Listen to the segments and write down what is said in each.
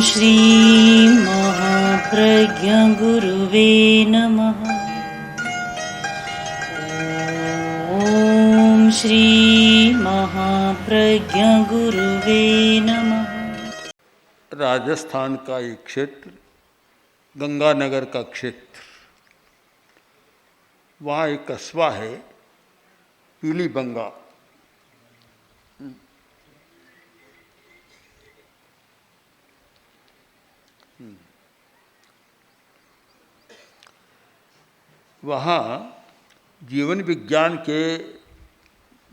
श्री महाप्रज्ञ गुरुवे नमः। ओम श्री महाप्रज्ञ गुरुवे नमः। राजस्थान का एक क्षेत्र, गंगानगर का क्षेत्र, वहाँ एक कस्बा है पीलीबंगा। वहाँ जीवन विज्ञान के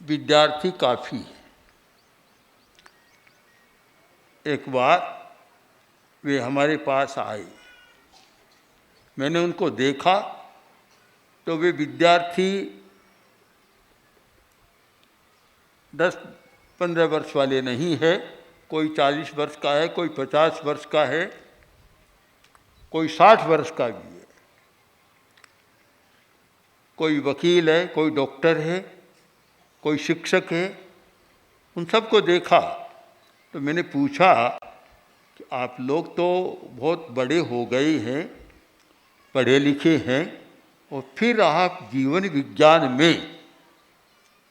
विद्यार्थी काफ़ी हैं। एक बार वे हमारे पास आए, मैंने उनको देखा तो वे विद्यार्थी 10-15 वर्ष वाले नहीं है। कोई 40 वर्ष का है, कोई 50 वर्ष का है, कोई 60 वर्ष का भी है, कोई वकील है, कोई डॉक्टर है, कोई शिक्षक है। उन सबको देखा तो मैंने पूछा कि आप लोग तो बहुत बड़े हो गए हैं, पढ़े लिखे हैं, और फिर आप जीवन विज्ञान में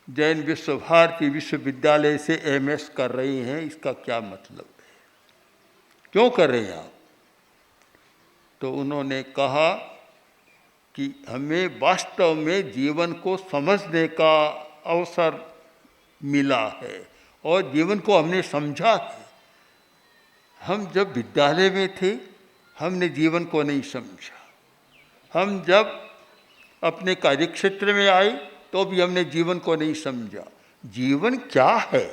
जैन विश्व भारती विश्वविद्यालय से एमएस कर रहे हैं, इसका क्या मतलब है, क्यों कर रहे हैं आप? तो उन्होंने कहा कि हमें वास्तव में जीवन को समझने का अवसर मिला है और जीवन को हमने समझा है। हम जब विद्यालय में थे हमने जीवन को नहीं समझा, हम जब अपने कार्यक्षेत्र में आए तो भी हमने जीवन को नहीं समझा। जीवन क्या है,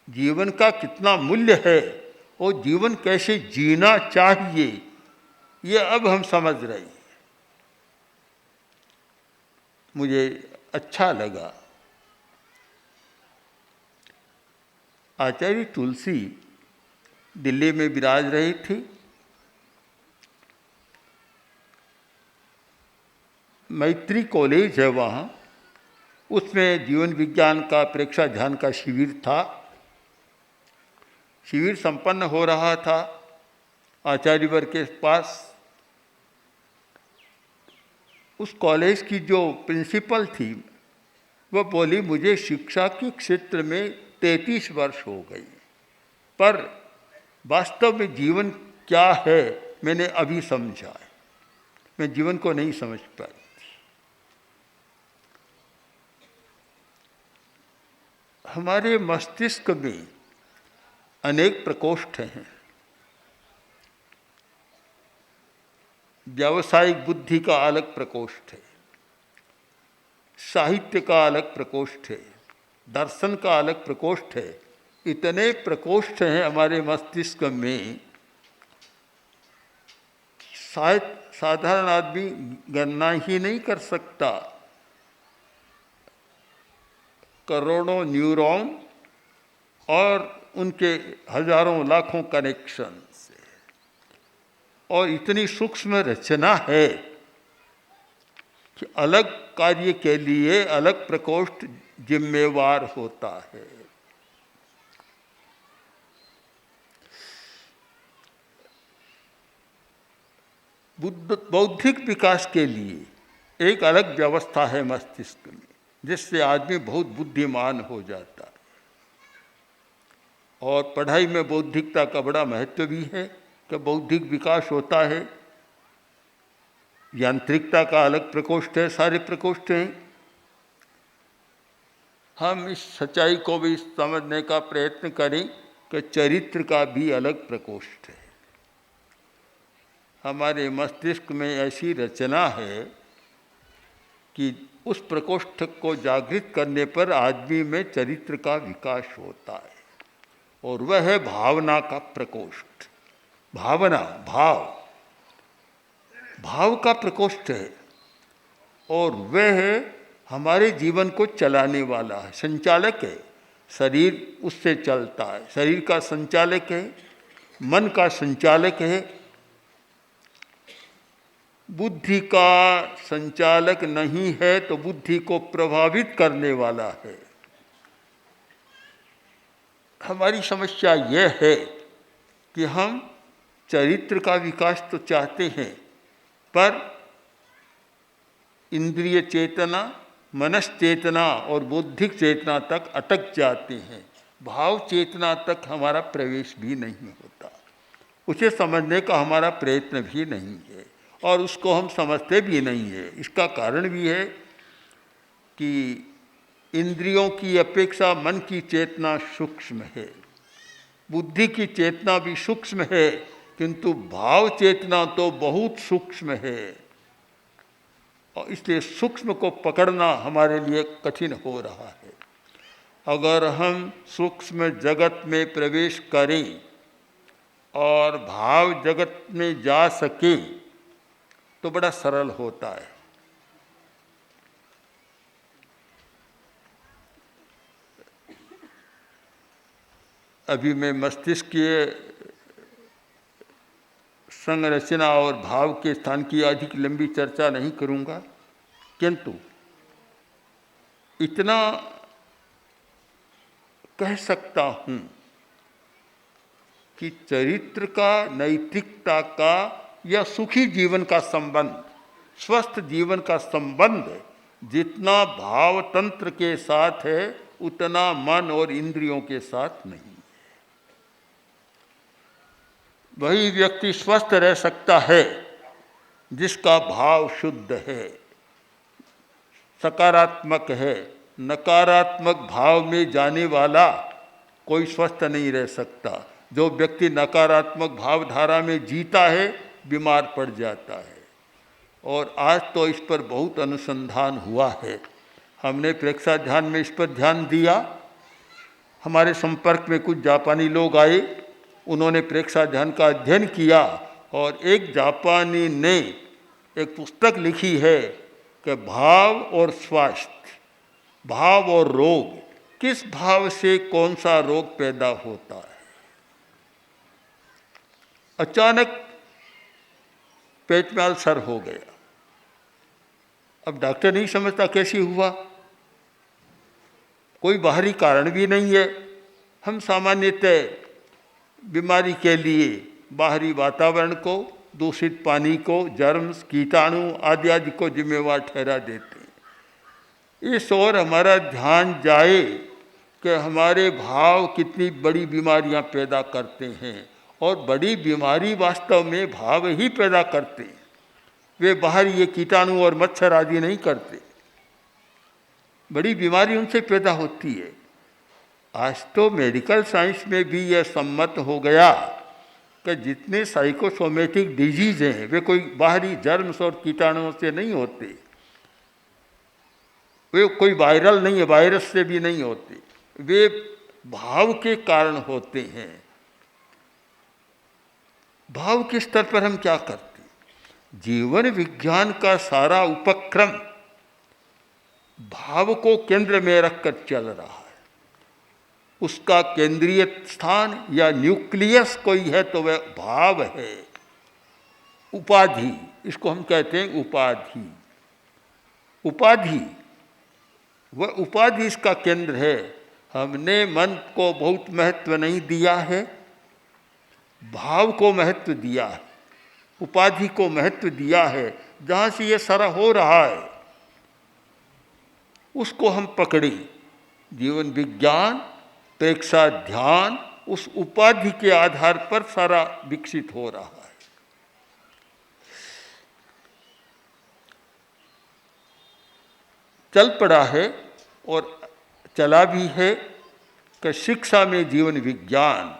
जीवन का कितना मूल्य है और जीवन कैसे जीना चाहिए, ये अब हम समझ रहे हैं। मुझे अच्छा लगा। आचार्य तुलसी दिल्ली में विराज रही थी। मैत्री कॉलेज है वहाँ, उसमें जीवन विज्ञान का परीक्षा ध्यान का शिविर था। शिविर संपन्न हो रहा था आचार्यवर के पास। उस कॉलेज की जो प्रिंसिपल थी वह बोली, मुझे शिक्षा के क्षेत्र में 33 वर्ष हो गई, पर वास्तव में जीवन क्या है मैंने अभी समझा है, मैं जीवन को नहीं समझ पाई। हमारे मस्तिष्क में अनेक प्रकोष्ठ हैं। व्यावसायिक बुद्धि का अलग प्रकोष्ठ है, साहित्य का अलग प्रकोष्ठ है, दर्शन का अलग प्रकोष्ठ है। इतने प्रकोष्ठ हैं हमारे मस्तिष्क में, शायद साधारण आदमी गणना ही नहीं कर सकता। करोड़ों न्यूरॉन और उनके हजारों लाखों कनेक्शन से, और इतनी सूक्ष्म रचना है कि अलग कार्य के लिए अलग प्रकोष्ठ जिम्मेवार होता है। बौद्धिक विकास के लिए एक अलग व्यवस्था है मस्तिष्क में, जिससे आदमी बहुत बुद्धिमान हो जाता है। और पढ़ाई में बौद्धिकता का बड़ा महत्व भी है कि बौद्धिक विकास होता है। यांत्रिकता का अलग प्रकोष्ठ है, सारे प्रकोष्ठ हैं। हम इस सच्चाई को भी समझने का प्रयत्न करें कि चरित्र का भी अलग प्रकोष्ठ है। हमारे मस्तिष्क में ऐसी रचना है कि उस प्रकोष्ठ को जागृत करने पर आदमी में चरित्र का विकास होता है, और वह है भावना का प्रकोष्ठ। भावना, भाव का प्रकोष्ठ है, और वह हमारे जीवन को चलाने वाला है, संचालक है। शरीर उससे चलता है, शरीर का संचालक है, मन का संचालक है। बुद्धि का संचालक नहीं है तो बुद्धि को प्रभावित करने वाला है। हमारी समस्या यह है कि हम चरित्र का विकास तो चाहते हैं, पर इंद्रिय चेतना, मनस चेतना और बौद्धिक चेतना तक अटक जाते हैं। भाव चेतना तक हमारा प्रवेश भी नहीं होता, उसे समझने का हमारा प्रयत्न भी नहीं है और उसको हम समझते भी नहीं है। इसका कारण भी है कि इंद्रियों की अपेक्षा मन की चेतना सूक्ष्म है, बुद्धि की चेतना भी सूक्ष्म है, किंतु भाव चेतना तो बहुत सूक्ष्म है और इसलिए सूक्ष्म को पकड़ना हमारे लिए कठिन हो रहा है। अगर हम सूक्ष्म जगत में प्रवेश करें और भाव जगत में जा सके तो बड़ा सरल होता है। अभी मैं मस्तिष्क के संरचना और भाव के स्थान की अधिक लंबी चर्चा नहीं करूंगा, किंतु इतना कह सकता हूं कि चरित्र का, नैतिकता का या सुखी जीवन का संबंध, स्वस्थ जीवन का संबंध जितना भाव तंत्र के साथ है उतना मन और इंद्रियों के साथ नहीं। वही व्यक्ति स्वस्थ रह सकता है जिसका भाव शुद्ध है, सकारात्मक है। नकारात्मक भाव में जाने वाला कोई स्वस्थ नहीं रह सकता। जो व्यक्ति नकारात्मक भावधारा में जीता है बीमार पड़ जाता है। और आज तो इस पर बहुत अनुसंधान हुआ है। हमने प्रेक्षा ध्यान में इस पर ध्यान दिया। हमारे संपर्क में कुछ जापानी लोग आए, उन्होंने प्रेक्षा ध्यान का अध्ययन किया और एक जापानी ने एक पुस्तक लिखी है कि भाव और स्वास्थ्य, भाव और रोग, किस भाव से कौन सा रोग पैदा होता है। अचानक पेट में अल्सर हो गया। अब डॉक्टर नहीं समझता कैसे हुआ, कोई बाहरी कारण भी नहीं है। हम सामान्यतः बीमारी के लिए बाहरी वातावरण को, दूषित पानी को, जर्म्स, कीटाणु आदि आदि को जिम्मेवार ठहरा देते हैं। इस ओर हमारा ध्यान जाए कि हमारे भाव कितनी बड़ी बीमारियां पैदा करते हैं, और बड़ी बीमारी वास्तव में भाव ही पैदा करते हैं। वे बाहर ये कीटाणु और मच्छर आदि नहीं करते, बड़ी बीमारी उनसे पैदा होती है। आज तो मेडिकल साइंस में भी यह सम्मत हो गया कि जितने साइकोसोमेटिक डिजीज हैं वे कोई बाहरी जर्म्स और कीटाणुओं से नहीं होते, वे कोई वायरल नहीं है, वायरस से भी नहीं होते, वे भाव के कारण होते हैं। भाव के स्तर पर हम क्या करते? जीवन विज्ञान का सारा उपक्रम भाव को केंद्र में रखकर चल रहा है। उसका केंद्रीय स्थान या न्यूक्लियस कोई है तो वह भाव है। उपाधि, इसको हम कहते हैं उपाधि। उपाधि, वह उपाधि इसका केंद्र है। हमने मन को बहुत महत्व नहीं दिया है, भाव को महत्व दिया है, उपाधि को महत्व दिया है। जहाँ से ये सारा हो रहा है उसको हम पकड़े। जीवन विज्ञान, प्रेक्षा ध्यान उस उपाधि के आधार पर सारा विकसित हो रहा है। चल पड़ा है और चला भी है कि शिक्षा में जीवन विज्ञान,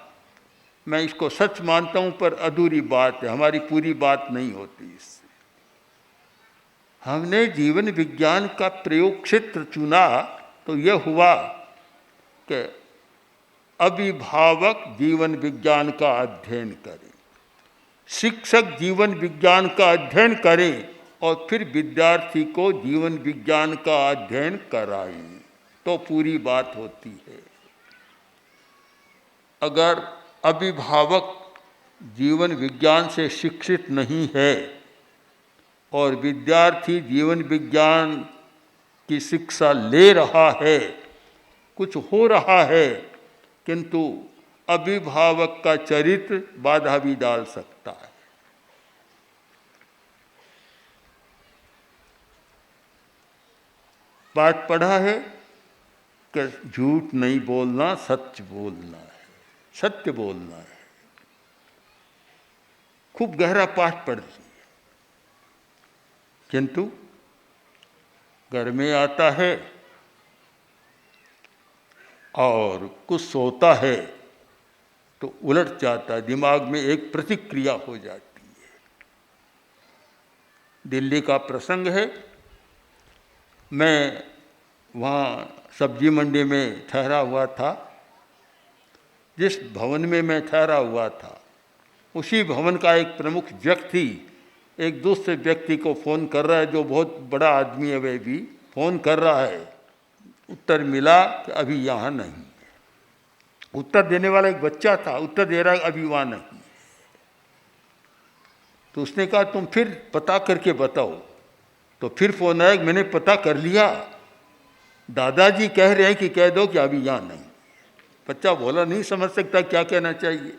मैं इसको सच मानता हूं, पर अधूरी बात है, हमारी पूरी बात नहीं होती इससे। हमने जीवन विज्ञान का प्रयोग क्षेत्र चुना तो यह हुआ कि अभिभावक जीवन विज्ञान का अध्ययन करें, शिक्षक जीवन विज्ञान का अध्ययन करें और फिर विद्यार्थी को जीवन विज्ञान का अध्ययन कराएं, तो पूरी बात होती है। अगर अभिभावक जीवन विज्ञान से शिक्षित नहीं है और विद्यार्थी जीवन विज्ञान की शिक्षा ले रहा है, कुछ हो रहा है, किंतु अभिभावक का चरित्र बाधा भी डाल सकता है। बात पढ़ा है कि झूठ नहीं बोलना, सच बोलना है, सत्य बोलना है। खूब गहरा पाठ पढ़ लिया, किंतु घर में आता है और कुछ सोता है तो उलट जाता है, दिमाग में एक प्रतिक्रिया हो जाती है। दिल्ली का प्रसंग है, मैं वहाँ सब्जी मंडी में ठहरा हुआ था। जिस भवन में मैं ठहरा हुआ था उसी भवन का एक प्रमुख व्यक्ति एक दूसरे व्यक्ति को फ़ोन कर रहा है, जो बहुत बड़ा आदमी है, वह भी फ़ोन कर रहा है। उत्तर मिला कि अभी यहाँ नहीं है। उत्तर देने वाला एक बच्चा था, उत्तर दे रहा है अभी वहाँ नहीं है। तो उसने कहा तुम फिर पता करके बताओ। तो फिर फ़ोन आया, मैंने पता कर लिया, दादाजी कह रहे हैं कि कह दो कि अभी यहाँ नहीं। बच्चा बोला नहीं समझ सकता क्या कहना चाहिए।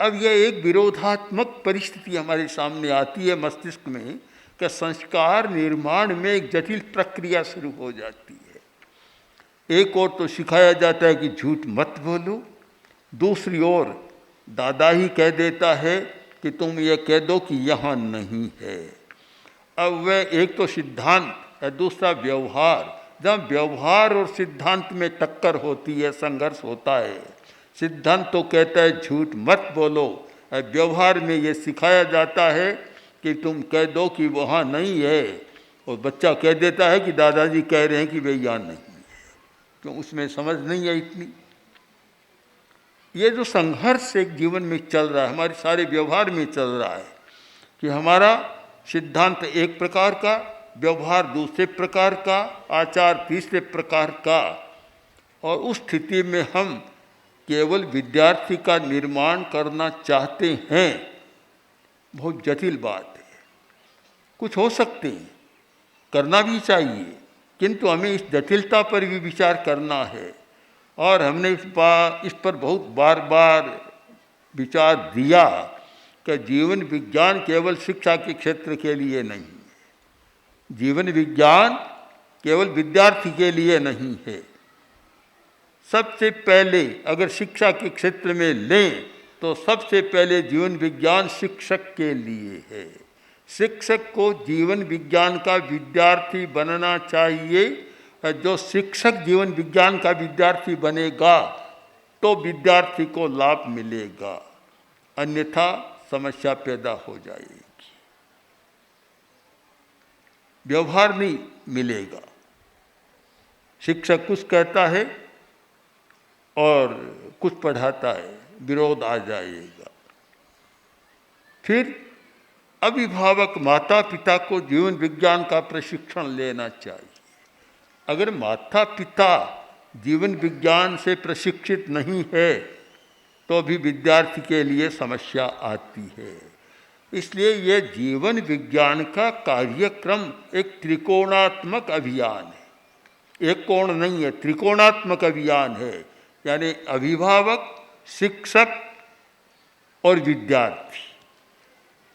अब यह एक विरोधात्मक परिस्थिति हमारे सामने आती है मस्तिष्क में कि संस्कार निर्माण में एक जटिल प्रक्रिया शुरू हो जाती है। एक ओर तो सिखाया जाता है कि झूठ मत बोलो, दूसरी ओर दादा ही कह देता है कि तुम ये कह दो कि यहाँ नहीं है। अब वह एक तो सिद्धांत है, दूसरा व्यवहार। जब व्यवहार और सिद्धांत में टक्कर होती है, संघर्ष होता है। सिद्धांत तो कहता है झूठ मत बोलो, व्यवहार में ये सिखाया जाता है कि तुम कह दो कि वहाँ नहीं है, और बच्चा कह देता है कि दादाजी कह रहे हैं कि वे यहाँ नहीं है। तो उसमें समझ नहीं है इतनी। ये जो संघर्ष एक जीवन में चल रहा है, हमारे सारे व्यवहार में चल रहा है कि हमारा सिद्धांत एक प्रकार का, व्यवहार दूसरे प्रकार का, आचार तीसरे प्रकार का, और उस स्थिति में हम केवल विद्यार्थी का निर्माण करना चाहते हैं। बहुत जटिल बात है। कुछ हो सकते हैं, करना भी चाहिए, किंतु हमें इस जटिलता पर भी विचार करना है। और हमने इस पर बहुत बार बार विचार दिया कि जीवन विज्ञान केवल शिक्षा के क्षेत्र के लिए नहीं है, जीवन विज्ञान केवल विद्यार्थी के लिए नहीं है। सबसे पहले अगर शिक्षा के क्षेत्र में लें तो सबसे पहले जीवन विज्ञान शिक्षक के लिए है। शिक्षक को जीवन विज्ञान का विद्यार्थी बनना चाहिए। जो शिक्षक जीवन विज्ञान का विद्यार्थी बनेगा तो विद्यार्थी को लाभ मिलेगा, अन्यथा समस्या पैदा हो जाएगी, व्यवहार नहीं मिलेगा। शिक्षक कुछ कहता है और कुछ पढ़ाता है, विरोध आ जाएगा। फिर अभिभावक माता पिता को जीवन विज्ञान का प्रशिक्षण लेना चाहिए। अगर माता पिता जीवन विज्ञान से प्रशिक्षित नहीं है तो भी विद्यार्थी के लिए समस्या आती है। इसलिए ये जीवन विज्ञान का कार्यक्रम एक त्रिकोणात्मक अभियान है। एक कोण नहीं है, त्रिकोणात्मक अभियान है। यानी अभिभावक, शिक्षक और विद्यार्थी।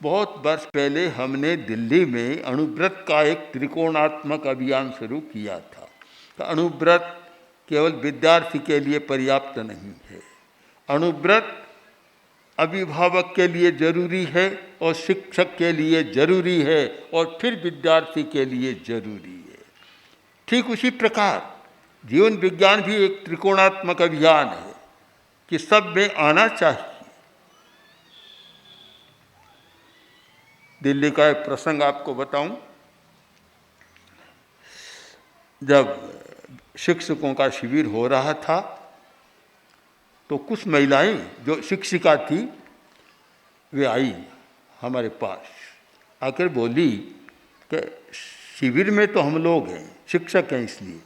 बहुत वर्ष पहले हमने दिल्ली में अणुव्रत का एक त्रिकोणात्मक अभियान शुरू किया था। तो अणुव्रत केवल विद्यार्थी के लिए पर्याप्त नहीं है। अणुव्रत अभिभावक के लिए जरूरी है और शिक्षक के लिए जरूरी है और फिर विद्यार्थी के लिए जरूरी है। ठीक उसी प्रकार जीवन विज्ञान भी एक त्रिकोणात्मक अभियान है कि सब में आना चाहिए। दिल्ली का एक प्रसंग आपको बताऊं। जब शिक्षकों का शिविर हो रहा था तो कुछ महिलाएं जो शिक्षिका थी वे आई हमारे पास, आकर बोली कि शिविर में तो हम लोग हैं, शिक्षक हैं इसलिए,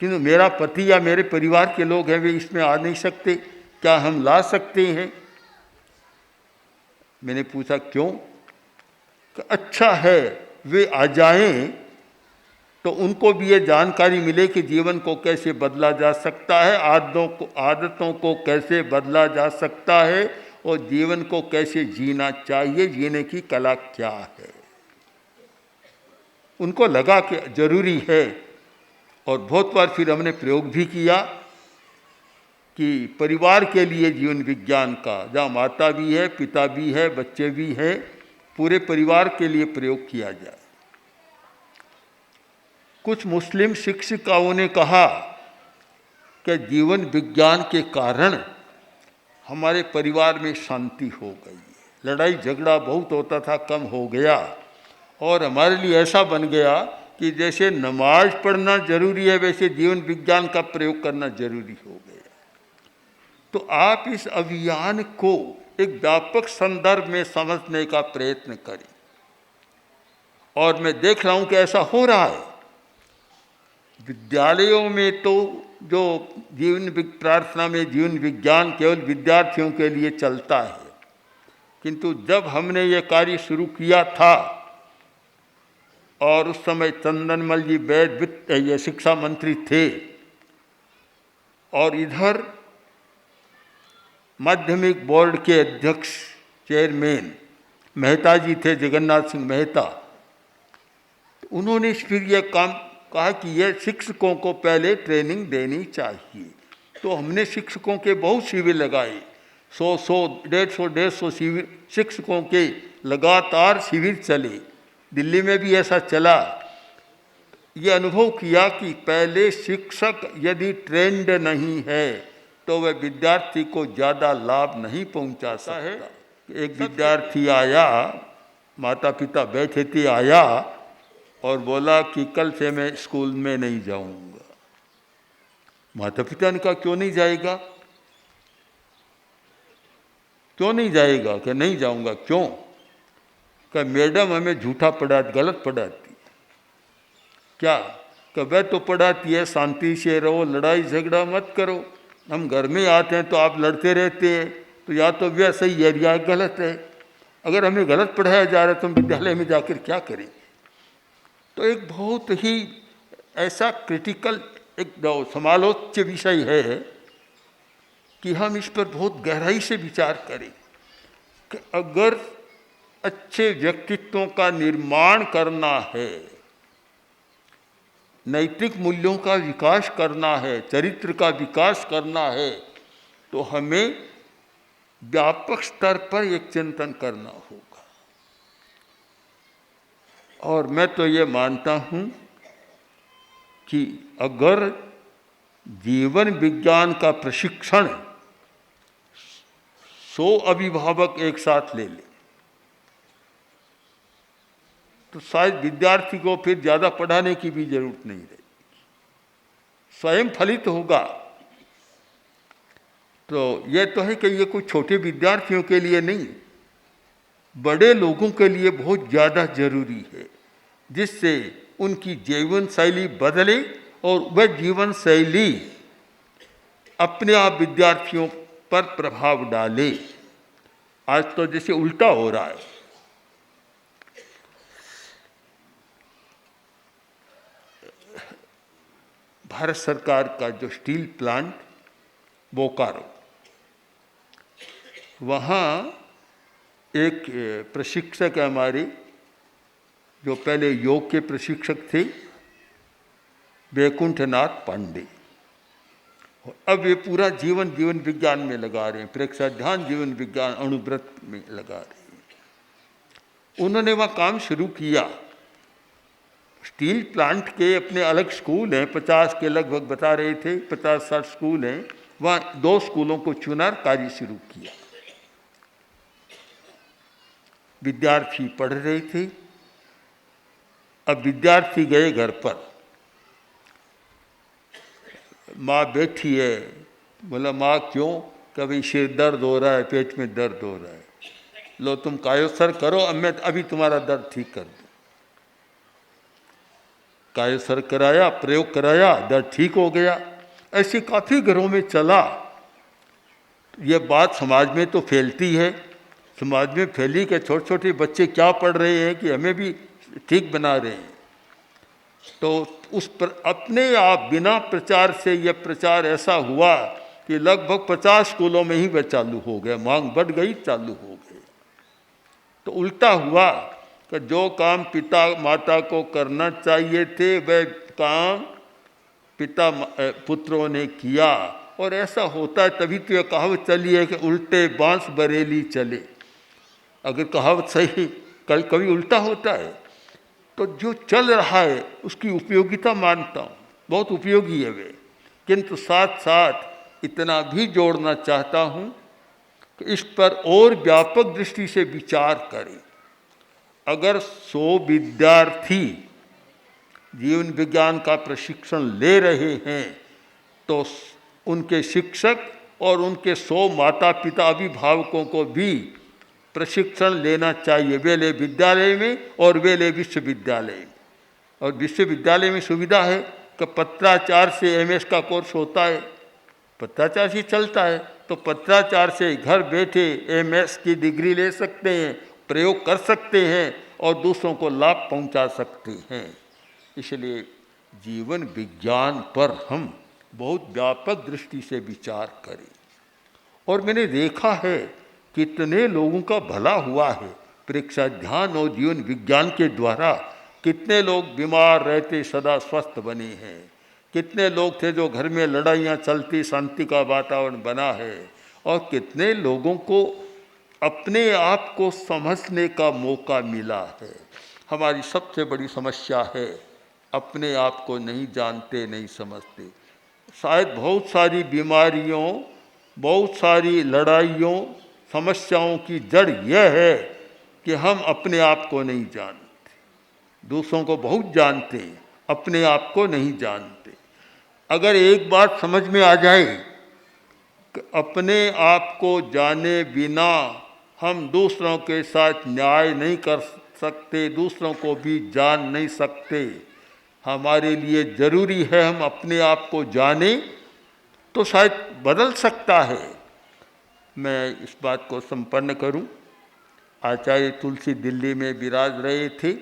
किंतु मेरा पति या मेरे परिवार के लोग हैं, वे इसमें आ नहीं सकते, क्या हम ला सकते हैं? मैंने पूछा क्यों? कि अच्छा है वे आ जाएं तो उनको भी ये जानकारी मिले कि जीवन को कैसे बदला जा सकता है, आदतों को कैसे बदला जा सकता है और जीवन को कैसे जीना चाहिए, जीने की कला क्या है। उनको लगा कि जरूरी है। और बहुत बार फिर हमने प्रयोग भी किया कि परिवार के लिए जीवन विज्ञान का, जहाँ माता भी है, पिता भी है, बच्चे भी हैं, पूरे परिवार के लिए प्रयोग किया जाए। कुछ मुस्लिम शिक्षिकाओं ने कहा कि जीवन विज्ञान के कारण हमारे परिवार में शांति हो गई है, लड़ाई झगड़ा बहुत होता था कम हो गया, और हमारे लिए ऐसा बन गया कि जैसे नमाज पढ़ना जरूरी है वैसे जीवन विज्ञान का प्रयोग करना जरूरी हो गया। तो आप इस अभियान को एक व्यापक संदर्भ में समझने का प्रयत्न करें। और मैं देख रहा हूं कि ऐसा हो रहा है। विद्यालयों में तो जो प्रार्थना में जीवन विज्ञान केवल विद्यार्थियों के लिए चलता है, किंतु जब हमने ये कार्य शुरू किया था और उस समय चंदनमल जी वैद ये शिक्षा मंत्री थे और इधर माध्यमिक बोर्ड के अध्यक्ष चेयरमैन मेहता जी थे, जगन्नाथ सिंह मेहता, उन्होंने फिर यह काम कहा कि यह शिक्षकों को पहले ट्रेनिंग देनी चाहिए। तो हमने शिक्षकों के बहुत शिविर लगाए, 100-150 शिविर शिक्षकों के लगातार शिविर चले। दिल्ली में भी ऐसा चला। ये अनुभव किया कि पहले शिक्षक यदि ट्रेंड नहीं है तो वह विद्यार्थी को ज़्यादा लाभ नहीं पहुंचा सकता। एक विद्यार्थी आया, माता पिता बैठे थे, आया और बोला कि कल से मैं स्कूल में नहीं जाऊंगा। माता पिता ने कहा क्यों नहीं जाएगा, क्यों नहीं जाएगा? कि नहीं जाऊंगा। क्यों? कि मैडम हमें झूठा गलत पढ़ाती। क्या? कि वह तो पढ़ाती है शांति से रहो, लड़ाई झगड़ा मत करो। हम घर में आते हैं तो आप लड़ते रहते हैं, तो या तो वह सही है या गलत है। अगर हमें गलत पढ़ाया जा रहा है तो हम विद्यालय में जाकर क्या करें? तो एक बहुत ही ऐसा क्रिटिकल एक समालोच्य विषय है कि हम इस पर बहुत गहराई से विचार करें कि अगर अच्छे व्यक्तित्वों का निर्माण करना है, नैतिक मूल्यों का विकास करना है, चरित्र का विकास करना है, तो हमें व्यापक स्तर पर एक चिंतन करना होगा। और मैं तो ये मानता हूँ कि अगर जीवन विज्ञान का प्रशिक्षण 100 अभिभावक एक साथ ले लें तो शायद विद्यार्थी को फिर ज़्यादा पढ़ाने की भी जरूरत नहीं रहेगी, स्वयं फलित होगा। तो ये तो है कि ये कोई छोटे विद्यार्थियों के लिए नहीं, बड़े लोगों के लिए बहुत ज़्यादा जरूरी है, जिससे उनकी जीवन शैली बदले और वह जीवन शैली अपने आप विद्यार्थियों पर प्रभाव डाले। आज तो जैसे उल्टा हो रहा है। भारत सरकार का जो स्टील प्लांट बोकारो, वहाँ एक प्रशिक्षक है हमारे, जो पहले योग के प्रशिक्षक थे, वैकुंठनाथ पांडे। अब ये पूरा जीवन विज्ञान में लगा रहे हैं, प्रेक्षा ध्यान जीवन विज्ञान अणुव्रत में लगा रहे हैं। उन्होंने वहाँ काम शुरू किया। स्टील प्लांट के अपने अलग स्कूल हैं, 50 के लगभग बता रहे थे, 50-60 स्कूल हैं। वहाँ 2 स्कूलों को चुना, कार्य शुरू किया। विद्यार्थी पढ़ रहे थे। अब विद्यार्थी गए घर पर, माँ बैठी है। बोला माँ क्यों? कभी सिर दर्द हो रहा है, पेट में दर्द हो रहा है। लो तुम कायोसर करो, अब मैं अभी तुम्हारा दर्द ठीक कर दूँ। कायोसर कराया, प्रयोग कराया, दर्द ठीक हो गया। ऐसे काफ़ी घरों में चला। ये बात समाज में तो फैलती है। समाज में फैली कि छोटे छोटे बच्चे क्या पढ़ रहे हैं कि हमें भी ठीक बना रहे हैं। तो उस पर अपने आप बिना प्रचार से यह प्रचार ऐसा हुआ कि लगभग 50 स्कूलों में ही वह चालू हो गया, मांग बढ़ गई, चालू हो गए। तो उल्टा हुआ कि जो काम पिता माता को करना चाहिए थे वह काम पिता पुत्रों ने किया। और ऐसा होता है, तभी तो यह कहावत चली है कि उल्टे बांस बरेली चले। अगर कहावत सही, कभी कभी उल्टा होता है, तो जो चल रहा है उसकी उपयोगिता मानता हूँ, बहुत उपयोगी है वे, किंतु साथ साथ इतना भी जोड़ना चाहता हूँ कि इस पर और व्यापक दृष्टि से विचार करें। अगर 100 विद्यार्थी जीवन विज्ञान का प्रशिक्षण ले रहे हैं तो उनके शिक्षक और उनके 100 माता पिता अभिभावकों को भी प्रशिक्षण लेना चाहिए। वे ले विद्यालय में और वे ले विश्वविद्यालय में। और विश्वविद्यालय में सुविधा है कि पत्राचार से MS का कोर्स होता है, पत्राचार से चलता है, तो पत्राचार से घर बैठे MS की डिग्री ले सकते हैं, प्रयोग कर सकते हैं और दूसरों को लाभ पहुंचा सकते हैं। इसलिए जीवन विज्ञान पर हम बहुत व्यापक दृष्टि से विचार करें। और मैंने देखा है कितने लोगों का भला हुआ है परीक्षा ध्यान और जीवन विज्ञान के द्वारा। कितने लोग बीमार रहते सदा स्वस्थ बने हैं, कितने लोग थे जो घर में लड़ाइयाँ चलती शांति का वातावरण बना है, और कितने लोगों को अपने आप को समझने का मौका मिला है। हमारी सबसे बड़ी समस्या है अपने आप को नहीं जानते, नहीं समझते। शायद बहुत सारी बीमारियों, बहुत सारी लड़ाइयों, समस्याओं की जड़ यह है कि हम अपने आप को नहीं जानते। दूसरों को बहुत जानते हैं, अपने आप को नहीं जानते। अगर एक बात समझ में आ जाए कि अपने आप को जाने बिना हम दूसरों के साथ न्याय नहीं कर सकते, दूसरों को भी जान नहीं सकते, हमारे लिए ज़रूरी है हम अपने आप को जानें, तो शायद बदल सकता है। मैं इस बात को संपन्न करूं, आचार्य तुलसी दिल्ली में विराज रहे थे,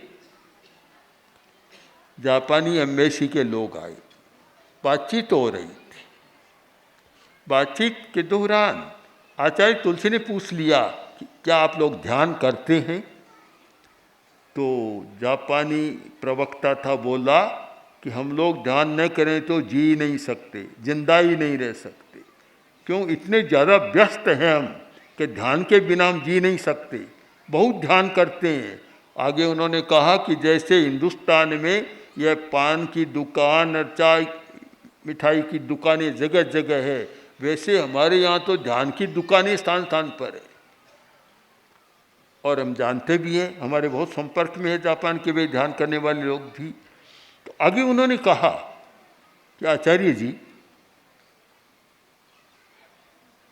जापानी एम्बेसी के लोग आए, बातचीत हो रही थी। बातचीत के दौरान आचार्य तुलसी ने पूछ लिया कि क्या आप लोग ध्यान करते हैं? तो जापानी प्रवक्ता था, बोला कि हम लोग ध्यान न करें तो जी नहीं सकते, जिंदा ही नहीं रह सकते। क्यों? इतने ज़्यादा व्यस्त हैं हम कि ध्यान के बिना हम जी नहीं सकते, बहुत ध्यान करते हैं। आगे उन्होंने कहा कि जैसे हिंदुस्तान में यह पान की दुकान और चाय मिठाई की दुकानें जगह जगह है, वैसे हमारे यहाँ तो ध्यान की दुकानें स्थान स्थान पर है। और हम जानते भी हैं, हमारे बहुत संपर्क में है जापान के वे ध्यान करने वाले लोग भी। तो आगे उन्होंने कहा कि आचार्य जी,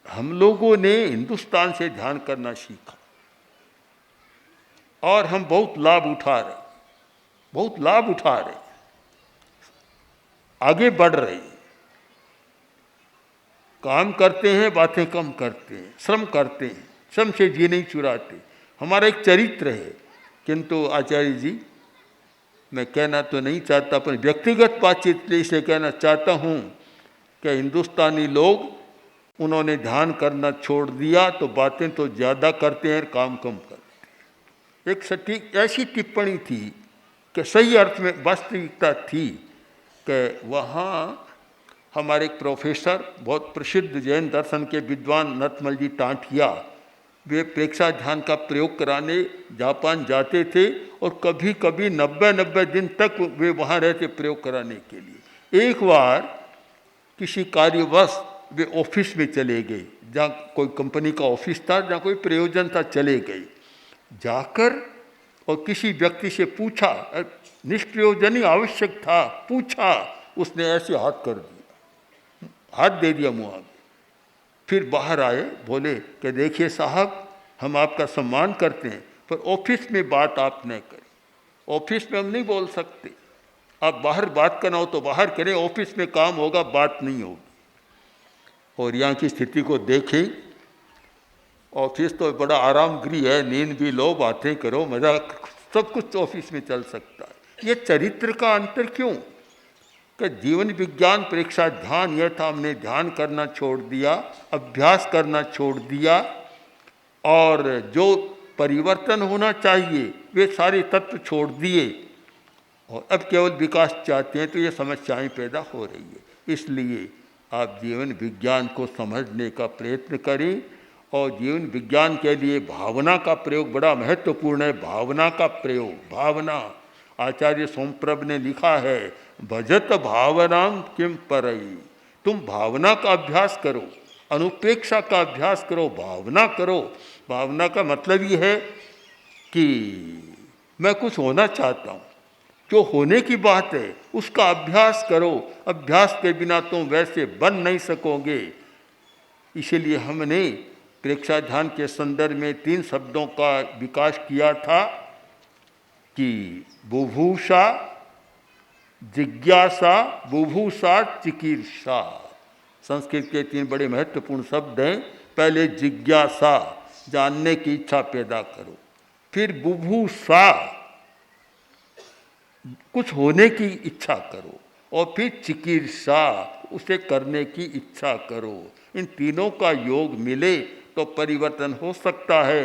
हम लोगों ने हिंदुस्तान से ध्यान करना सीखा और हम बहुत लाभ उठा रहे, बहुत लाभ उठा रहे, आगे बढ़ रहे, काम करते हैं, बातें कम करते हैं, श्रम करते हैं, श्रम से जी नहीं चुराते, हमारा एक चरित्र है। किंतु आचार्य जी, मैं कहना तो नहीं चाहता, अपनी व्यक्तिगत बातचीत से कहना चाहता हूँ कि हिंदुस्तानी लोग, उन्होंने ध्यान करना छोड़ दिया तो बातें तो ज़्यादा करते हैं, काम कम करते हैं। एक सटीक ऐसी टिप्पणी थी कि सही अर्थ में वास्तविकता थी कि वहाँ हमारे एक प्रोफेसर, बहुत प्रसिद्ध जैन दर्शन के विद्वान नतमल जी टांटिया, वे प्रेक्षा ध्यान का प्रयोग कराने जापान जाते थे और कभी कभी 90-90 दिन तक वे वहाँ रहते प्रयोग कराने के लिए। एक बार किसी कार्यवश वे ऑफिस में चले गए, जहाँ कोई कंपनी का ऑफिस था, जहाँ कोई प्रयोजन था, चले गए। जाकर और किसी व्यक्ति से पूछा, निष्प्रयोजन ही आवश्यक था, पूछा, उसने ऐसे हाथ कर दिया, हाथ दे दिया मुँह आगे। फिर बाहर आए, बोले कि देखिए साहब, हम आपका सम्मान करते हैं पर ऑफिस में बात आप न करें, ऑफिस में हम नहीं बोल सकते, आप बाहर बात करना हो तो बाहर करें, ऑफिस में काम होगा, बात नहीं होगी। और यहाँ की स्थिति को देखें, ऑफिस तो बड़ा आराम गृह है, नींद भी लो, बातें करो, मजा, सब कुछ ऑफिस में चल सकता है। ये चरित्र का अंतर क्यों? कि जीवन विज्ञान परीक्षा ध्यान यह था, हमने ध्यान करना छोड़ दिया, अभ्यास करना छोड़ दिया, और जो परिवर्तन होना चाहिए वे सारे तत्व छोड़ दिए, और अब केवल विकास चाहते हैं, तो ये समस्याएं पैदा हो रही है। इसलिए आप जीवन विज्ञान को समझने का प्रयत्न करें, और जीवन विज्ञान के लिए भावना का प्रयोग बड़ा महत्वपूर्ण है। भावना का प्रयोग, भावना, आचार्य सोमप्रभ ने लिखा है, भजत भावनाम किम परई। तुम भावना का अभ्यास करो, अनुपेक्षा का अभ्यास करो, भावना करो। भावना का मतलब ये है कि मैं कुछ होना चाहता हूँ, जो होने की बात है उसका अभ्यास करो। अभ्यास के बिना तुम वैसे बन नहीं सकोगे। इसीलिए हमने प्रेक्षा ध्यान के संदर्भ में 3 शब्दों का विकास किया था कि बुभूषा, जिज्ञासा, बुभूषा, चिकीर्षा। संस्कृत के 3 बड़े महत्वपूर्ण शब्द हैं। पहले जिज्ञासा, जानने की इच्छा पैदा करो, फिर बुभूषा, कुछ होने की इच्छा करो, और फिर चिकीर्षा, उसे करने की इच्छा करो। इन तीनों का योग मिले तो परिवर्तन हो सकता है।